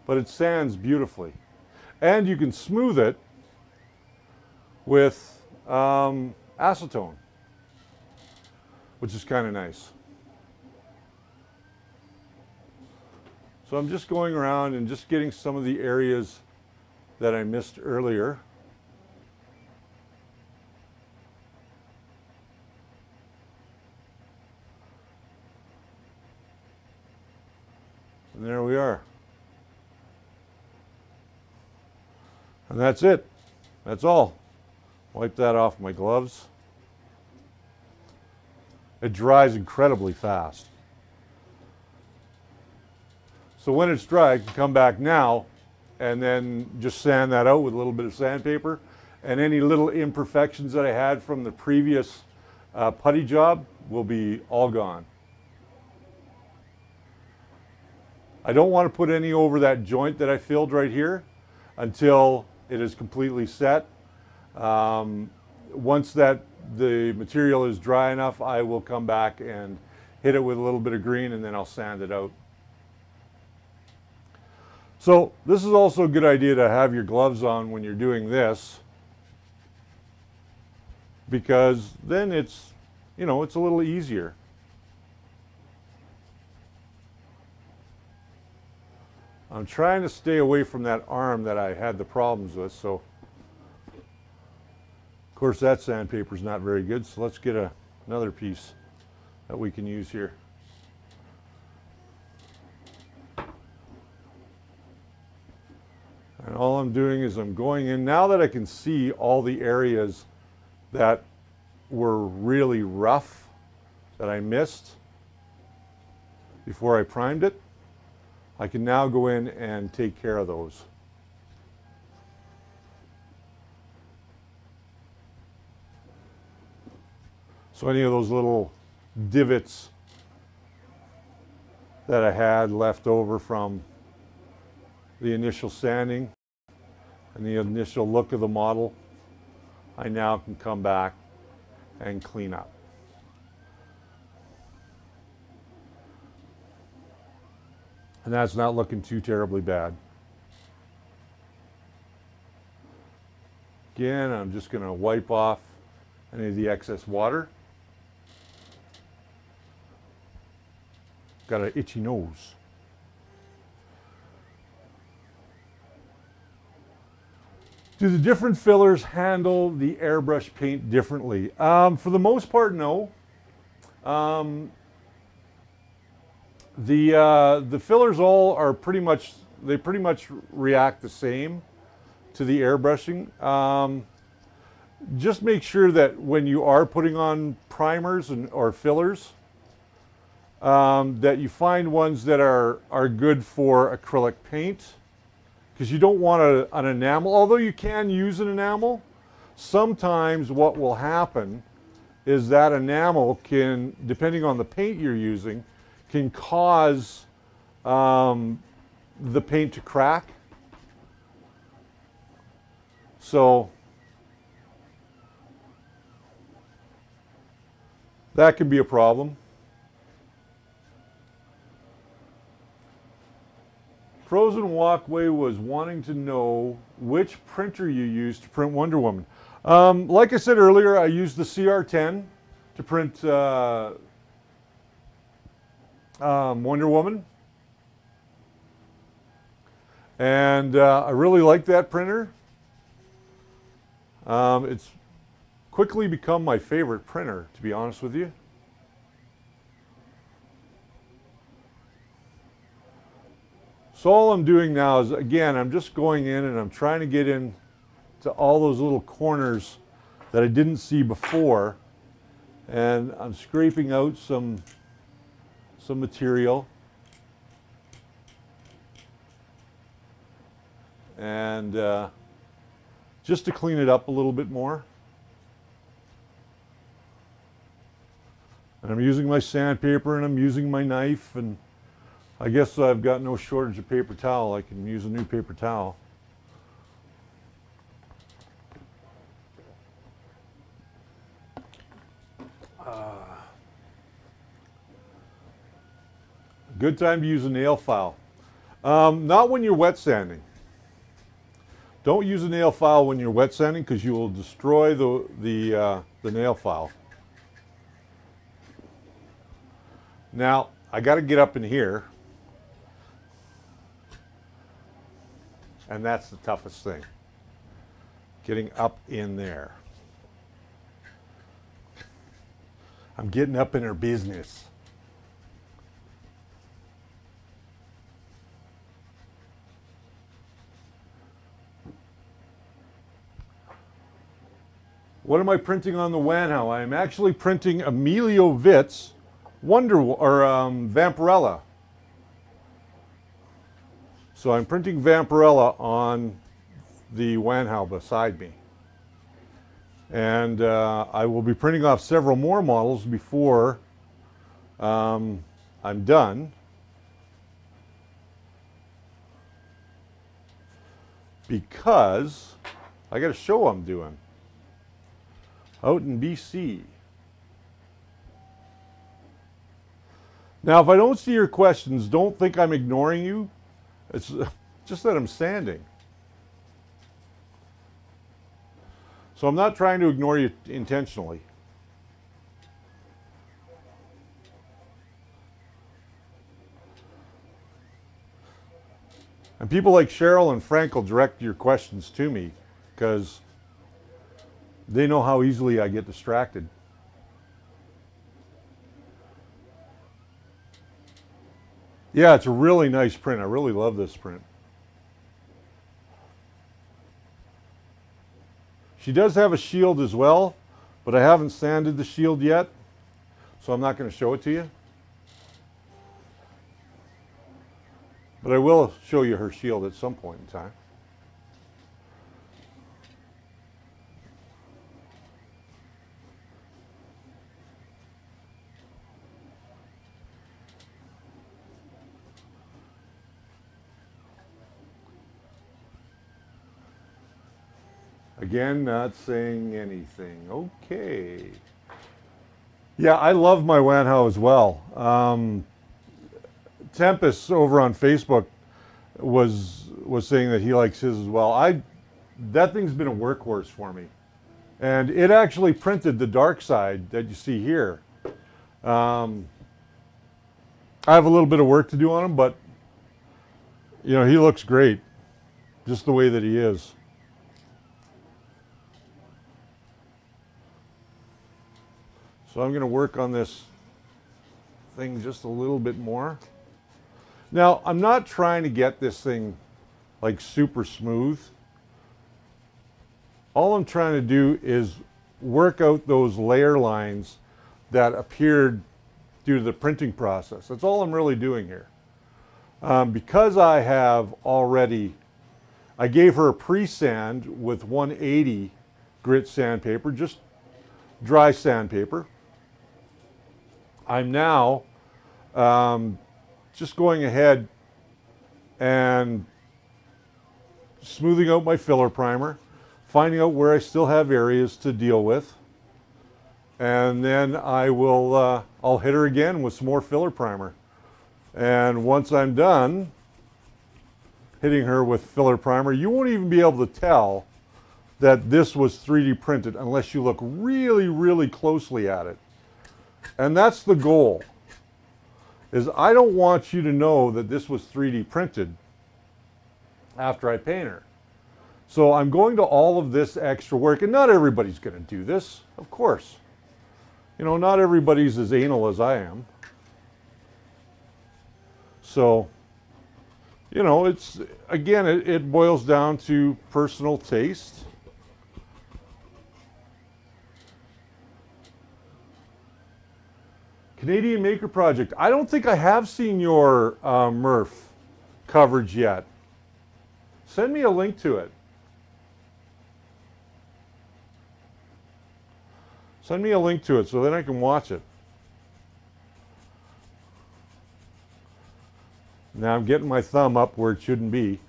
Speaker 1: But it sands beautifully. And you can smooth it with acetone, which is kind of nice. So I'm just going around and just getting some of the areas that I missed earlier. And there we are. And that's it. That's all. Wipe that off my gloves. It dries incredibly fast. So when it's dry, I can come back now and then just sand that out with a little bit of sandpaper. And any little imperfections that I had from the previous putty job will be all gone. I don't want to put any over that joint that I filled right here until it is completely set. Once the material is dry enough, I will come back and hit it with a little bit of green, and then I'll sand it out. So this is also a good idea to have your gloves on when you're doing this, because then it's, you know, it's a little easier. I'm trying to stay away from that arm that I had the problems with, so of course that sandpaper is not very good, so let's get another piece that we can use here. And all I'm doing is I'm going in, now that I can see all the areas that were really rough, that I missed before I primed it, I can now go in and take care of those. So any of those little divots that I had left over from the initial sanding and the initial look of the model, I now can come back and clean up. And that's not looking too terribly bad. Again, I'm just going to wipe off any of the excess water. Got an itchy nose. Do the different fillers handle the airbrush paint differently? For the most part, no. The fillers all are pretty much react the same to the airbrushing. Just make sure that when you are putting on primers or fillers, that you find ones that are good for acrylic paint, because you don't want an enamel. Although you can use an enamel, sometimes what will happen is that enamel can, depending on the paint you're using, can cause the paint to crack. So that can be a problem. Frozen Walkway was wanting to know which printer you use to print Wonder Woman. Like I said earlier, I used the CR10 to print Wonder Woman. And I really like that printer. It's quickly become my favorite printer, to be honest with you. So all I'm doing now is, again, I'm just going in and I'm trying to get in to all those little corners that I didn't see before. And I'm scraping out some material. And just to clean it up a little bit more. And I'm using my sandpaper and I'm using my knife, and I guess I've got no shortage of paper towel. I can use a new paper towel. Good time to use a nail file. Not when you're wet sanding. Don't use a nail file when you're wet sanding, because you will destroy the nail file. Now, I got to get up in here. And that's the toughest thing. Getting up in there. I'm getting up in her business. What am I printing on the Wanhao? I am actually printing Emilio Witt's Vampirella. So I'm printing Vampirella on the Wanhao beside me. And I will be printing off several more models before I'm done. Because I got a show I'm doing out in BC. Now, if I don't see your questions, don't think I'm ignoring you. It's just that I'm sanding. So I'm not trying to ignore you intentionally. And people like Cheryl and Frank will direct your questions to me, because they know how easily I get distracted. Yeah, it's a really nice print. I really love this print. She does have a shield as well, but I haven't sanded the shield yet, so I'm not going to show it to you. But I will show you her shield at some point in time. Again, not saying anything. Okay. Yeah, I love my Wanhao as well. Tempest over on Facebook was saying that he likes his as well. that thing's been a workhorse for me. And it actually printed the dark side that you see here. I have a little bit of work to do on him, but you know, he looks great just the way that he is. So I'm going to work on this thing just a little bit more. Now, I'm not trying to get this thing like super smooth. All I'm trying to do is work out those layer lines that appeared due to the printing process. That's all I'm really doing here. Because I have already, I gave her a pre-sand with 180 grit sandpaper, just dry sandpaper. I'm now just going ahead and smoothing out my filler primer, finding out where I still have areas to deal with, and then I will I'll hit her again with some more filler primer. And once I'm done hitting her with filler primer, you won't even be able to tell that this was 3D printed unless you look really, really closely at it. And that's the goal, is I don't want you to know that this was 3D printed after I paint her. So I'm going to all of this extra work, and not everybody's going to do this, of course. You know, not everybody's as anal as I am. So, you know, it's, again, it boils down to personal taste. Canadian Maker Project. I don't think I have seen your Murph coverage yet. Send me a link to it. Send me a link to it so then I can watch it. Now I'm getting my thumb up where it shouldn't be.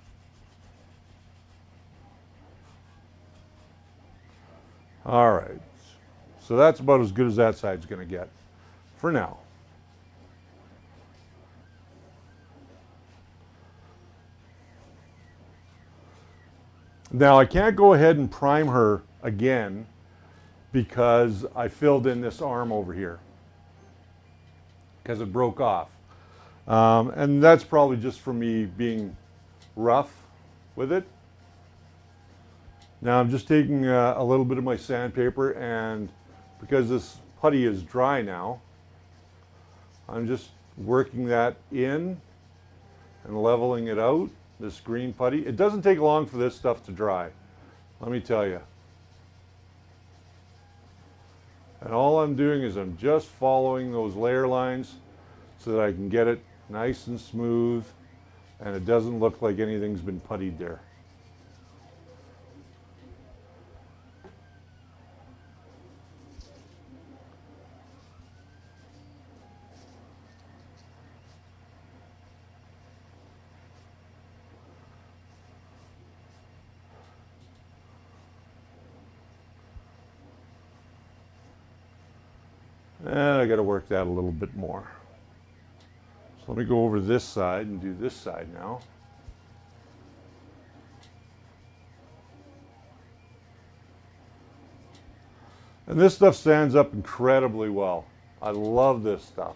Speaker 1: All right. So that's about as good as that side's going to get for now. Now I can't go ahead and prime her again because I filled in this arm over here because it broke off. And that's probably just for me being rough with it. Now I'm just taking a little bit of my sandpaper, and because this putty is dry now, I'm just working that in and leveling it out, this green putty. It doesn't take long for this stuff to dry, let me tell you. And all I'm doing is I'm just following those layer lines so that I can get it nice and smooth and it doesn't look like anything's been puttied there. And I got to work that a little bit more. So let me go over this side and do this side now. And this stuff stands up incredibly well. I love this stuff.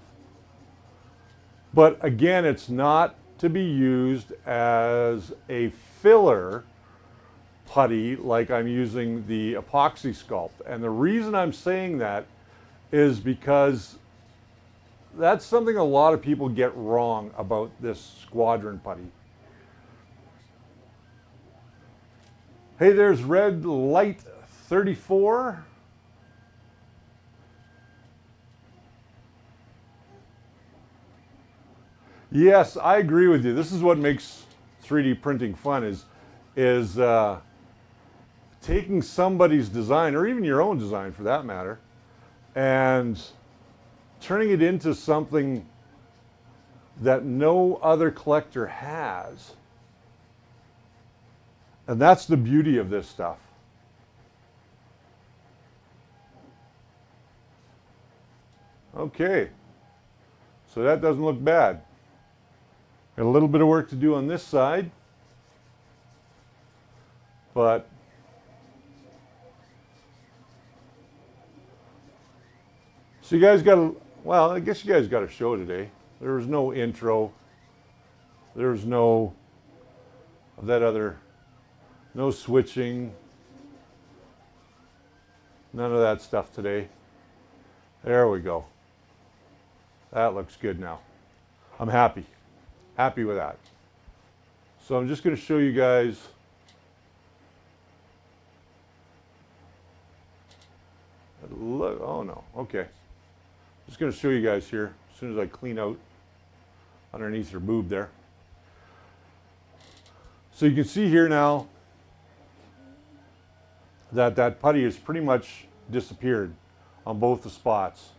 Speaker 1: But again, it's not to be used as a filler putty like I'm using the epoxy sculpt. And the reason I'm saying that is because that's something a lot of people get wrong about this squadron putty. Hey, there's Red Light 34. Yes, I agree with you. This is what makes 3D printing fun, is taking somebody's design, or even your own design for that matter, and turning it into something that no other collector has. And that's the beauty of this stuff. Okay, so that doesn't look bad. Got a little bit of work to do on this side, but So you guys got a, well, I guess you guys got a show today. There was no intro. There was no of that other, no switching. None of that stuff today. There we go. That looks good now. I'm happy. Happy with that. So I'm just going to show you guys. Look, oh no, okay. Just going to show you guys here as soon as I clean out underneath her boob there. So you can see here now that that putty has pretty much disappeared on both the spots.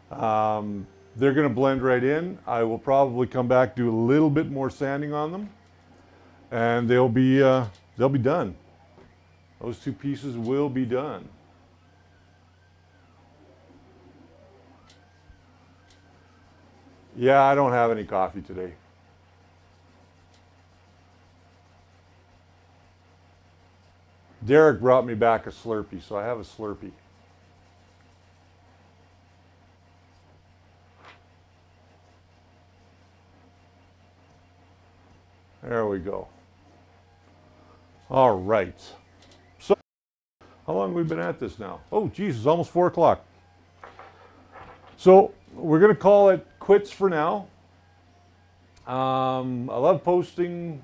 Speaker 1: They're going to blend right in. I will probably come back, do a little bit more sanding on them, and they'll be done. Those two pieces will be done. Yeah, I don't have any coffee today. Derek brought me back a Slurpee, so I have a Slurpee. There we go. All right. So, how long have we been at this now? Oh, geez, it's almost 4 o'clock. So, we're going to call it quits for now. I love posting.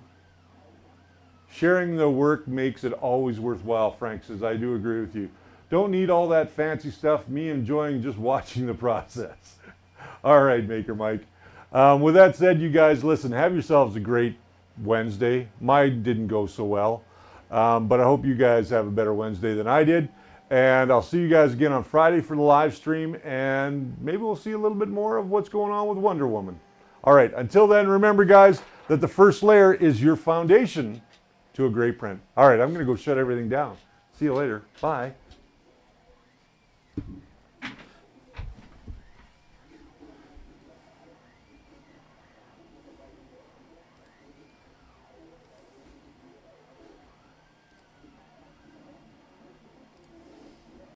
Speaker 1: Sharing the work makes it always worthwhile, Frank says. I do agree with you. Don't need all that fancy stuff. Me enjoying just watching the process. All right, Maker Mike. With that said, you guys, listen, have yourselves a great Wednesday. Mine didn't go so well, but I hope you guys have a better Wednesday than I did. And I'll see you guys again on Friday for the live stream, and maybe we'll see a little bit more of what's going on with Wonder Woman. All right, until then, remember, guys, that the first layer is your foundation to a great print. All right, I'm going to go shut everything down. See you later. Bye.